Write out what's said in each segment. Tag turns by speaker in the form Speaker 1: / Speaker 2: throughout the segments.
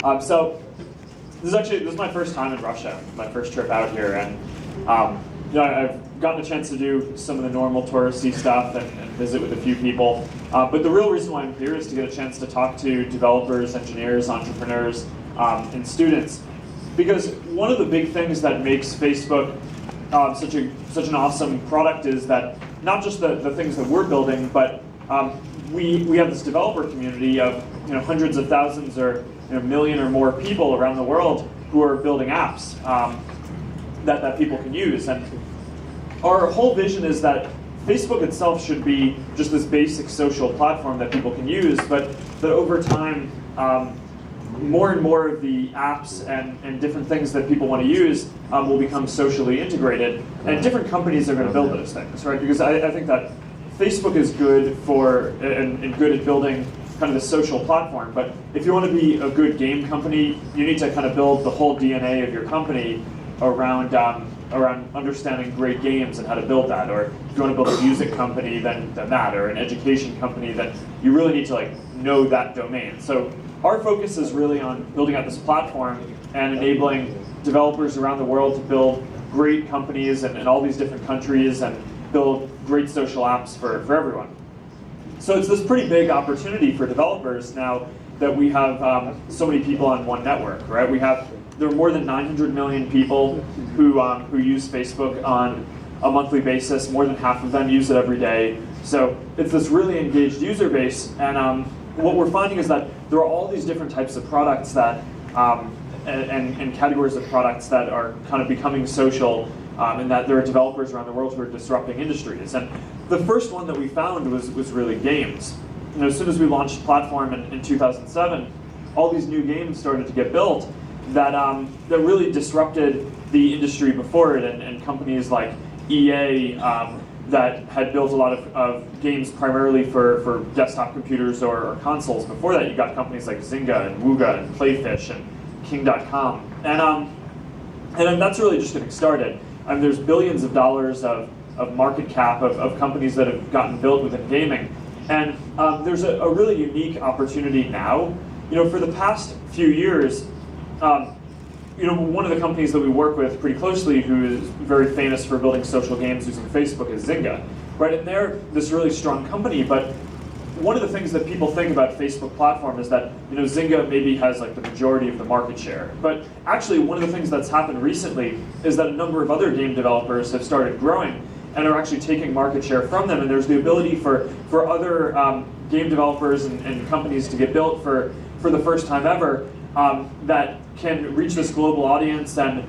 Speaker 1: So this is my first time in Russia, my first trip out here, and I've gotten a chance to do some of the normal touristy stuff and visit with a few people. But the real reason why I'm here is to get a chance to talk to developers, engineers, entrepreneurs, and students. Because one of the big things that makes Facebook such an awesome product is that not just the things that we're building, but we have this developer community of hundreds of thousands or a million or more people around the world who are building apps that people can use. And our whole vision is that Facebook itself should be just this basic social platform that people can use, but that over time, more and more of the apps and different things that people want to use will become socially integrated, and different companies are going to build those things, right? Because I think that Facebook is good for and good at building kind of the social platform, but if you want to be a good game company, you need to kind of build the whole DNA of your company around understanding great games and how to build that. Or if you want to build a music company, then that, or an education company, then you really need to know that domain. So our focus is really on building out this platform and enabling developers around the world to build great companies in all these different countries and build great social apps for everyone. So it's this pretty big opportunity for developers now that we have so many people on one network, right? There are more than 900 million people who use Facebook on a monthly basis. More than half of them use it every day. So it's this really engaged user base, and what we're finding is that there are all these different types of products that and categories of products that are kind of becoming social, and that there are developers around the world who are disrupting industries. And the first one that we found was really games. As soon as we launched the platform in 2007, all these new games started to get built that really disrupted the industry before it, and companies like EA that had built a lot of games primarily for desktop computers or consoles. Before that, you got companies like Zynga and Wooga and Playfish and King.com. And that's really just getting started. There's billions of dollars of market cap of companies that have gotten built within gaming. And there's a really unique opportunity now. For the past few years, one of the companies that we work with pretty closely, who is very famous for building social games using Facebook, is Zynga, right? And they're this really strong company, but one of the things that people think about Facebook platform is that Zynga maybe has the majority of the market share. But actually, one of the things that's happened recently is that a number of other game developers have started growing and are actually taking market share from them. And there's the ability for other game developers and companies to get built for the first time ever that can reach this global audience. And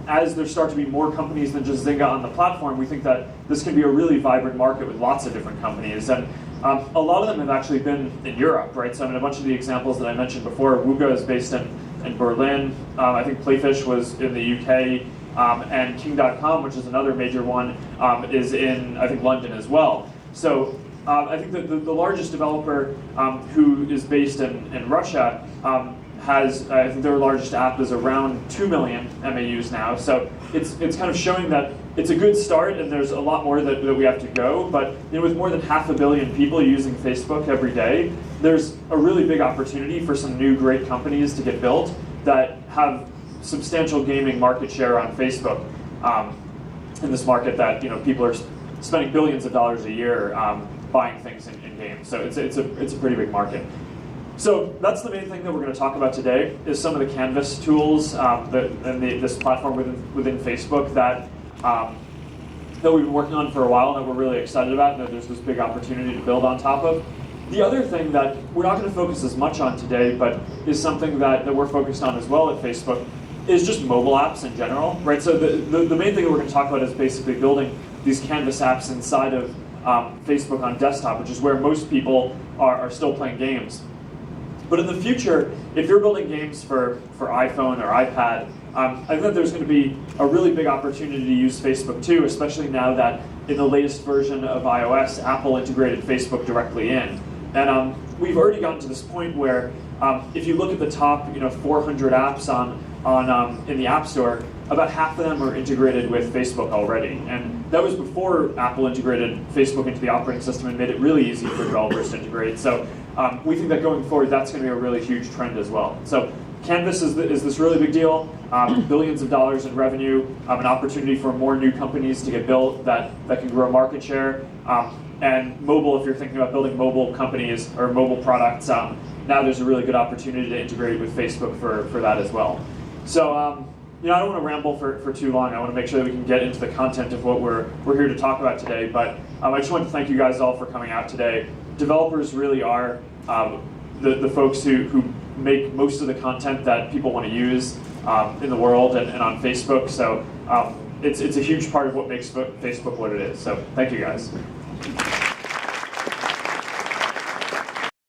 Speaker 1: as there start to be more companies than just Zynga on the platform, we think that this can be a really vibrant market with lots of different companies. And a lot of them have actually been in Europe, right? So a bunch of the examples that I mentioned before, Wooga is based in Berlin. I think Playfish was in the UK. And King.com, which is another major one, is in, I think, London as well. So I think that the largest developer who is based in Russia has, I think their largest app is around 2 million MAUs now. So it's kind of showing that it's a good start, and there's a lot more that we have to go. But with more than 500 million people using Facebook every day, there's a really big opportunity for some new great companies to get built that have substantial gaming market share on Facebook in this market that people are spending billions of dollars a year buying things in games. So it's a pretty big market. So that's the main thing that we're going to talk about today, is some of the Canvas tools this platform within Facebook that we've been working on for a while and that we're really excited about, and that there's this big opportunity to build on top of. The other thing that we're not going to focus as much on today, but is something that we're focused on as well at Facebook, is just mobile apps in general, right? So the main thing that we're going to talk about is basically building these Canvas apps inside of Facebook on desktop, which is where most people are still playing games. But in the future, if you're building games for iPhone or iPad, I think that there's going to be a really big opportunity to use Facebook too, especially now that in the latest version of iOS, Apple integrated Facebook directly in. And we've already gotten to this point where if you look at the top 400 apps in the App Store, about half of them are integrated with Facebook already. And that was before Apple integrated Facebook into the operating system and made it really easy for developers to integrate. So we think that going forward, that's going to be a really huge trend as well. So Canvas is this really big deal, billions of dollars in revenue, an opportunity for more new companies to get built that can grow market share. And mobile, if you're thinking about building mobile companies or mobile products, now there's a really good opportunity to integrate with Facebook for that as well. So I don't want to ramble for too long. I want to make sure that we can get into the content of what we're here to talk about today. But I just want to thank you guys all for coming out today. Developers really are the folks who make most of the content that people want to use in the world and on Facebook. So it's a huge part of what makes Facebook what it is. So thank you guys.